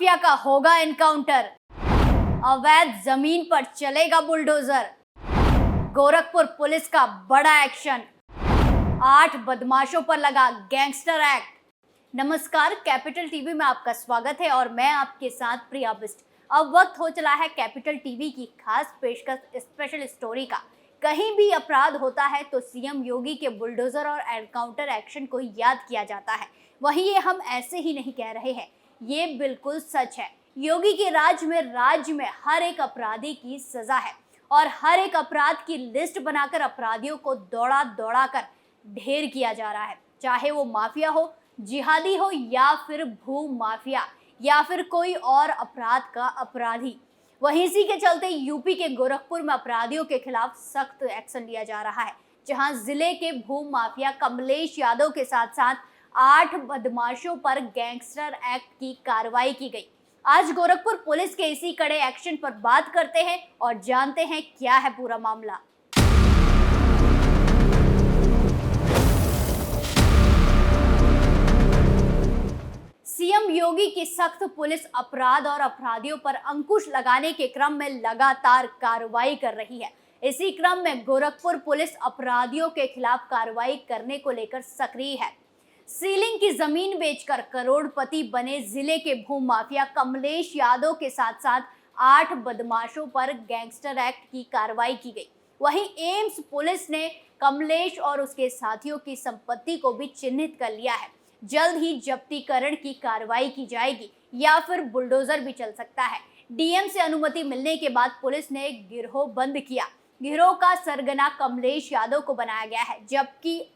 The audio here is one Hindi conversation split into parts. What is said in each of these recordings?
माफिया का होगा एनकाउंटर, अवैध जमीन पर चलेगा बुलडोजर, गोरखपुर पुलिस का बड़ा एक्शन, 8 बदमाशों पर लगा गैंगस्टर एक्ट। नमस्कार, कैपिटल टीवी में आपका स्वागत है और मैं आपके साथ प्रिया बिस्ट। अब वक्त हो चला है कैपिटल टीवी की खास पेशकश स्पेशल स्टोरी का। कहीं भी अपराध होता है तो सीएम योगी के बुलडोजर और एनकाउंटर एक्शन को याद किया जाता है। वहीं ये हम ऐसे ही नहीं कह रहे हैं, ये बिल्कुल सच है। योगी के राज्य में हर एक अपराधी की सजा है और हर एक अपराध की लिस्ट बनाकर अपराधियों को दौड़ा दौड़ा कर ढेर किया जा रहा है। चाहे वो माफिया हो, जिहादी हो या फिर भू माफिया या फिर कोई और अपराध का अपराधी। वहीं इसी के चलते यूपी के गोरखपुर में अपराधियों के खिलाफ सख्त एक्शन लिया जा रहा है, जहां जिले के भू माफिया कमलेश यादव के साथ साथ 8 बदमाशों पर गैंगस्टर एक्ट की कार्रवाई की गई। आज गोरखपुर पुलिस के इसी कड़े एक्शन पर बात करते हैं और जानते हैं क्या है पूरा मामला। सीएम योगी की सख्त पुलिस अपराध और अपराधियों पर अंकुश लगाने के क्रम में लगातार कार्रवाई कर रही है। इसी क्रम में गोरखपुर पुलिस अपराधियों के खिलाफ कार्रवाई करने को लेकर सक्रिय है। सीलिंग की जमीन बेचकर करोड़पति बने जिले के भू माफिया कमलेश यादव के साथ साथ 8 बदमाशों पर गैंगस्टर एक्ट की कार्रवाई की गई। वहीं एम्स पुलिस ने कमलेश और उसके साथियों की संपत्ति को भी चिन्हित कर लिया है। जल्द ही जब्तीकरण की कार्रवाई की जाएगी या फिर बुलडोजर भी चल सकता है। डीएम से अनुमति मिलने के बाद पुलिस ने गिरोह बंद किया। गिरोह का सरगना कमलेश यादव को बनाया गया है, जबकि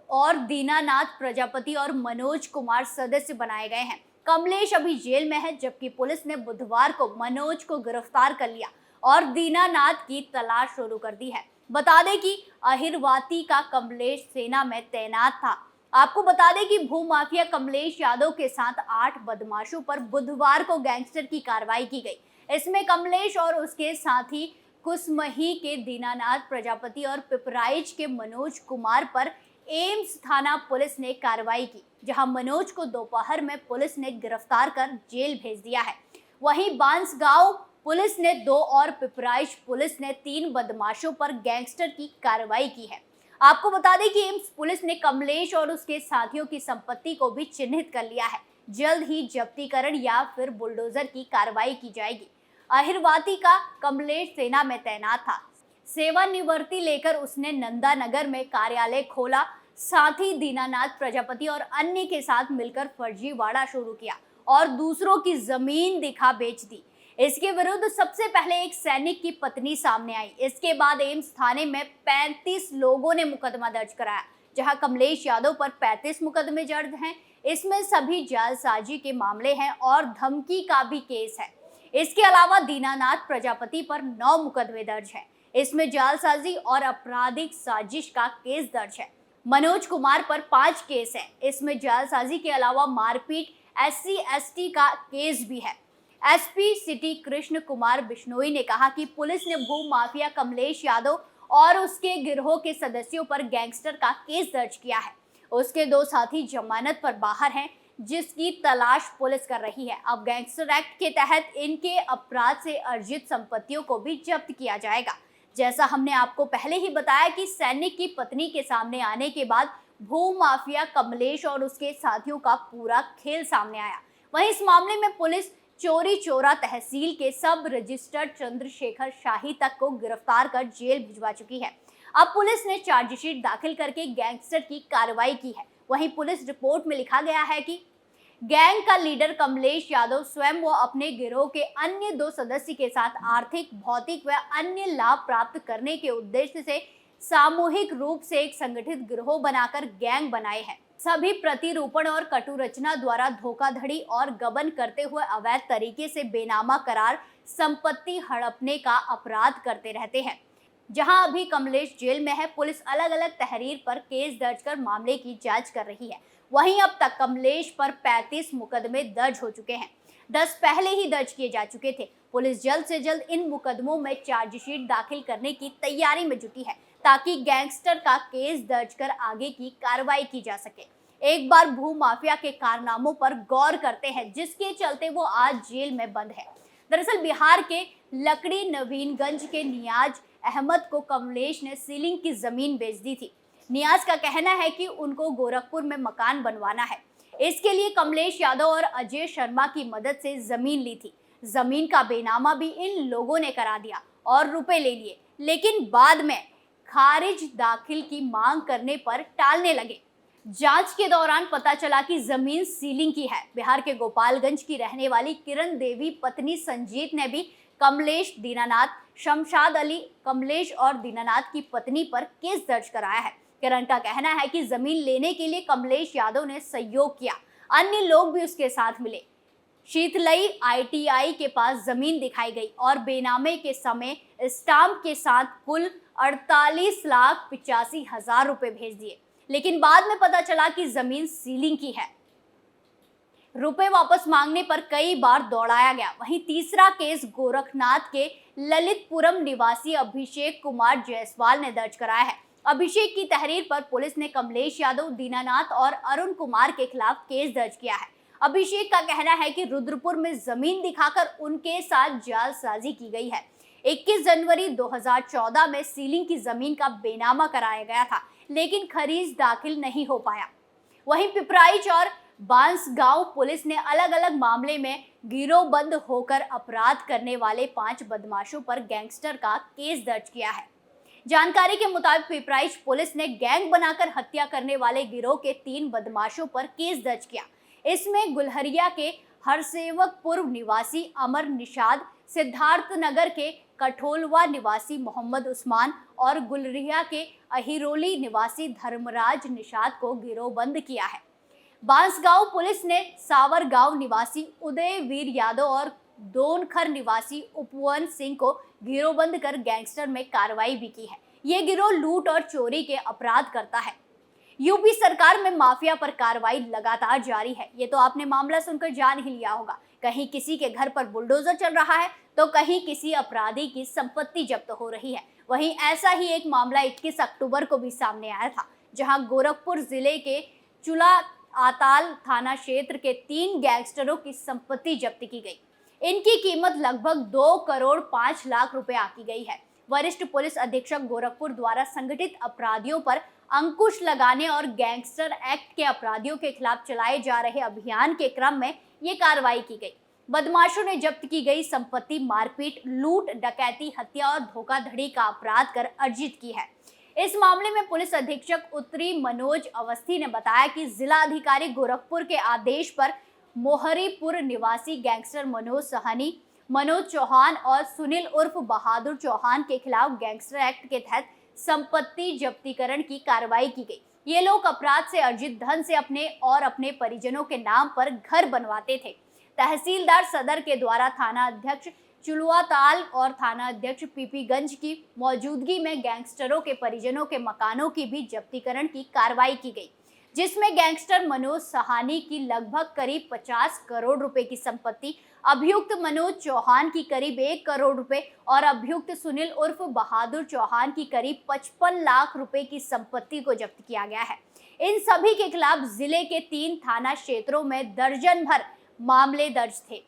और दीनानाथ प्रजापति और मनोज कुमार सदस्य बनाए गए हैं। कमलेश अभी जेल में है, जबकि पुलिस ने बुधवार को मनोज को गिरफ्तार कर लिया और दीनानाथ की तलाश शुरू कर दी है। बता दें कि अहिरवाती का कमलेश सेना में तैनात था। आपको बता दें कि भू माफिया कमलेश यादव के साथ 8 बदमाशों पर बुधवार को गैंगस्टर की कार्रवाई की गई। इसमें कमलेश और उसके साथी कुसमही के दीनानाथ प्रजापति और पिपराइच के मनोज कुमार पर एम्स थाना पुलिस ने कार्रवाई की, जहां मनोज को दोपहर में पुलिस ने गिरफ्तार कर जेल भेज दिया है। वहीं बांसगांव पुलिस ने 2 और पिपराइच पुलिस ने 3 बदमाशों पर गैंगस्टर की कार्रवाई की है। आपको बता दें कि एम्स पुलिस ने कमलेश और उसके साथियों की संपत्ति को भी चिन्हित कर लिया है। जल्द ही जब्तीकरण या फिर बुलडोजर की कार्रवाई की जाएगी। अहिरवाती का कमलेश सेना में तैनात था। सेवानिवृत्ति लेकर उसने नंदा नगर में कार्यालय खोला। साथी दीनानाथ प्रजापति और अन्य के साथ मिलकर फर्जीवाड़ा शुरू किया और दूसरों की जमीन दिखा बेच दी। इसके विरुद्ध सबसे पहले एक सैनिक की पत्नी सामने आई। इसके बाद एम्स थाने में 35 लोगों ने मुकदमा दर्ज कराया, जहां कमलेश यादव पर 35 मुकदमे दर्ज हैं। इसमें सभी जालसाजी के मामले हैं और धमकी का भी केस है। इसके अलावा दीनानाथ प्रजापति पर 9 मुकदमे दर्ज हैं। इसमें जालसाजी और आपराधिक साजिश का केस दर्ज है। मनोज कुमार पर 5 केस है। इसमें जालसाजी के अलावा मारपीट, SC/ST का केस भी है। एसपी सिटी कृष्ण कुमार बिश्नोई ने कहा कि पुलिस ने भू माफिया कमलेश यादव और उसके गिरोह के सदस्यों पर गैंगस्टर का केस दर्ज किया है। उसके 2 साथी जमानत पर बाहर हैं, जिसकी तलाश पुलिस कर रही है। अब गैंगस्टर एक्ट के तहत इनके अपराध से अर्जित संपत्तियों को भी जब्त किया जाएगा। जैसा हमने आपको पहले ही बताया कि सैनिक की पत्नी के सामने आने के बाद भू माफिया कमलेश और उसके साथियों का पूरा खेल सामने आया। वहीं इस मामले में पुलिस चोरी चोरा तहसील के सब रजिस्टर्ड चंद्रशेखर शाही तक को गिरफ्तार कर जेल भिजवा चुकी है। अब पुलिस ने चार्जशीट दाखिल करके गैंगस्टर की कार्रवाई की है। वहीं पुलिस रिपोर्ट में लिखा गया है कि गैंग का लीडर कमलेश यादव स्वयं व अपने गिरोह के अन्य 2 सदस्य के साथ आर्थिक, भौतिक व अन्य लाभ प्राप्त करने के उद्देश्य से सामूहिक रूप से एक संगठित गिरोह बनाकर गैंग बनाए हैं। सभी प्रतिरूपण और कटु रचना द्वारा धोखाधड़ी और गबन करते हुए अवैध तरीके से बेनामा करार संपत्ति हड़पने का अपराध करते रहते हैं। जहां अभी कमलेश जेल में है, पुलिस अलग अलग तहरीर पर केस दर्ज कर मामले की जांच कर रही है। वहीं अब तक कमलेश पर 35 मुकदमे दर्ज हो चुके हैं। 10 पहले ही दर्ज किए जा चुके थे। पुलिस जल्द से जल्द इन मुकदमों में चार्जशीट दाखिल करने की तैयारी में जुटी है, ताकि गैंगस्टर का केस दर्ज कर आगे की कार्रवाई की जा सके। एक बार भू माफिया के कारनामों पर गौर करते हैं, जिसके चलते वो आज जेल में बंद है। दरअसल बिहार के लकड़ी नवीनगंज के नियाज अहमद को कमलेश ने सीलिंग की जमीन बेच दी थी। नियाज का कहना है कि उनको गोरखपुर में मकान बनवाना है। इसके लिए कमलेश यादव और अजय शर्मा की मदद से जमीन ली थी। जमीन का बेनामा भी इन लोगों ने करा दिया और रुपए ले लिए, लेकिन बाद में खारिज दाखिल की मांग करने पर टालने लगे। जांच के दौरान पता चला कि जमीन सीलिंग की है। बिहार के गोपालगंज की रहने वाली किरण देवी पत्नी संजीत ने भी कमलेश, दीनानाथ, शमशाद अली, कमलेश और दीनानाथ की पत्नी पर केस दर्ज कराया है। किरण का कहना है कि जमीन लेने के लिए कमलेश यादव ने सहयोग किया। अन्य लोग भी उसके साथ मिले। शीतलई ITI के पास जमीन दिखाई गई और बेनामे के समय स्टाम्प के साथ कुल 48,85,000 रुपए भेज दिए, लेकिन बाद में पता चला कि जमीन सीलिंग की है। रुपए वापस मांगने पर कई बार दौड़ाया गया। वहीं तीसरा केस गोरखनाथ के ललितपुरम निवासी अभिषेक कुमार जायसवाल ने दर्ज कराया है। अभिषेक की तहरीर पर पुलिस ने कमलेश यादव, दीनानाथ और अरुण कुमार के खिलाफ केस दर्ज किया है। अभिषेक का कहना है कि रुद्रपुर में जमीन दिखाकर उनके साथ जालसाजी की गई है। 21 जनवरी 2014 में सीलिंग की जमीन का बेनामा कराया गया था, लेकिन खरीद दाखिल नहीं हो पाया। वहीं पिपराइच और बांसगांव पुलिस ने अलग अलग मामले में गिरोहबंद होकर अपराध करने वाले 5 बदमाशों पर गैंगस्टर का केस दर्ज किया है। जानकारी के मुताबिक पिपराइच पुलिस ने गैंग बनाकर हत्या करने वाले गिरोह के 3 बदमाशों पर केस दर्ज किया। इसमें गुलहरिया के हरसेवकपुर निवासी अमर निषाद, सिद्धार्थ नगर के कठोलवा निवासी मोहम्मद उस्मान और गुलरिया के अहिरोली निवासी धर्मराज निषाद को गिरोहबंद किया है। बांसगांव पुलिस ने सावरगांव निवासी उदयवीर यादव और दोनखर निवासी उपवन सिंह को गिरोहबंद कर गैंगस्टर में कार्रवाई भी की है। ये गिरोह लूट और चोरी के अपराध करता है। यूपी सरकार में माफिया पर कार्रवाई लगातार जारी है। ये तो आपने मामला सुनकर जान ही लिया होगा। कहीं किसी के घर पर बुलडोजर चल रहा है, तो कहीं किसी अपराधी की संपत्ति जब्त हो रही है। वहीं ऐसा ही एक मामला 21 अक्टूबर को भी सामने आया था, जहां गोरखपुर जिले के चुला आताल थाना क्षेत्र के 3 गैंगस्टरों की संपत्ति जब्त की गई। इनकी कीमत लगभग 2 करोड़ 5 लाख रुपए आकी गई है। वरिष्ठ पुलिस अधीक्षक गोरखपुर द्वारा संगठित अपराधियों पर अंकुश लगाने और गैंगस्टर एक्ट के अपराधियों के खिलाफ चलाए जा रहे अभियान के क्रम में ये कार्रवाई की गई। बदमाशों ने जब्त की गई संपत्ति मारपीट, लूट, डकैती, हत्या और धोखाधड़ी का अपराध कर अर्जित की है। इस मामले में पुलिस अधीक्षक उत्तरी मनोज अवस्थी ने बताया कि जिला अधिकारी गोरखपुर के आदेश पर मोहरीपुर निवासी गैंगस्टर मनोज सहनी, मनोज चौहान और सुनील उर्फ बहादुर चौहान के खिलाफ गैंगस्टर एक्ट के तहत संपत्ति जब्तीकरण की कार्रवाई की गई। ये लोग अपराध से अर्जित धन से अपने और अपने परिजनों के नाम पर घर बनवाते थे। तहसीलदार सदर के द्वारा थाना अध्यक्ष चुलुआताल और थाना अध्यक्ष पीपीगंज की मौजूदगी में गैंगस्टरों के परिजनों के मकानों की भी जब्तीकरण की कार्रवाई की गई, जिसमें गैंगस्टर मनोज सहानी की लगभग करीब 50 करोड़ रुपए की संपत्ति, अभियुक्त मनोज चौहान की करीब 1 करोड़ रुपए और अभियुक्त सुनील उर्फ बहादुर चौहान की करीब 55 लाख रुपए की संपत्ति को जब्त किया गया है। इन सभी के खिलाफ जिले के 3 थाना क्षेत्रों में दर्जन भर मामले दर्ज थे।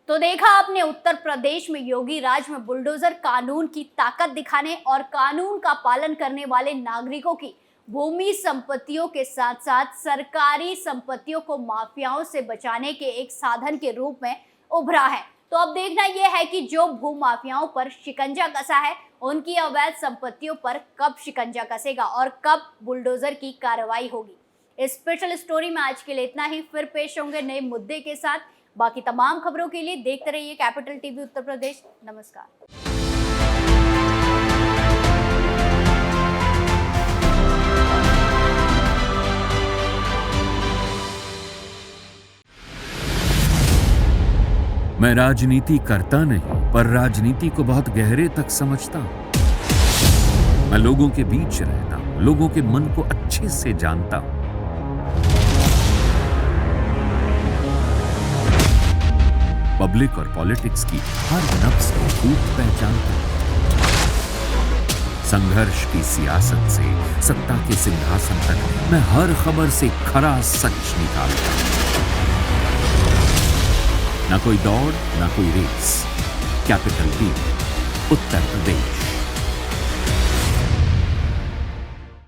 तो देखा आपने, उत्तर प्रदेश में योगी राज में बुलडोजर कानून की ताकत दिखाने और कानून का पालन करने वाले नागरिकों की भूमि संपत्तियों के साथ साथ सरकारी संपत्तियों को माफियाओं से बचाने के एक साधन के रूप में उभरा है। तो अब देखना यह है कि जो भू माफियाओं पर शिकंजा कसा है, उनकी अवैध संपत्तियों पर कब शिकंजा कसेगा और कब बुलडोजर की कार्रवाई होगी। इस स्पेशल स्टोरी में आज के लिए इतना ही। फिर पेश होंगे नए मुद्दे के साथ। बाकी तमाम खबरों के लिए देखते रहिए कैपिटल टीवी उत्तर प्रदेश। नमस्कार। मैं राजनीति करता नहीं, पर राजनीति को बहुत गहरे तक समझता हूं। मैं लोगों के बीच रहता हूं, लोगों के मन को अच्छे से जानता हूं। पब्लिक और पॉलिटिक्स की हर नब्ज को खूब पहचानता हूं। संघर्ष की सियासत से सत्ता के सिंहासन तक मैं हर खबर से खरा सच निकालता हूं। ना कोई दौड़, ना कोई race. Capital TV, Uttar Pradesh.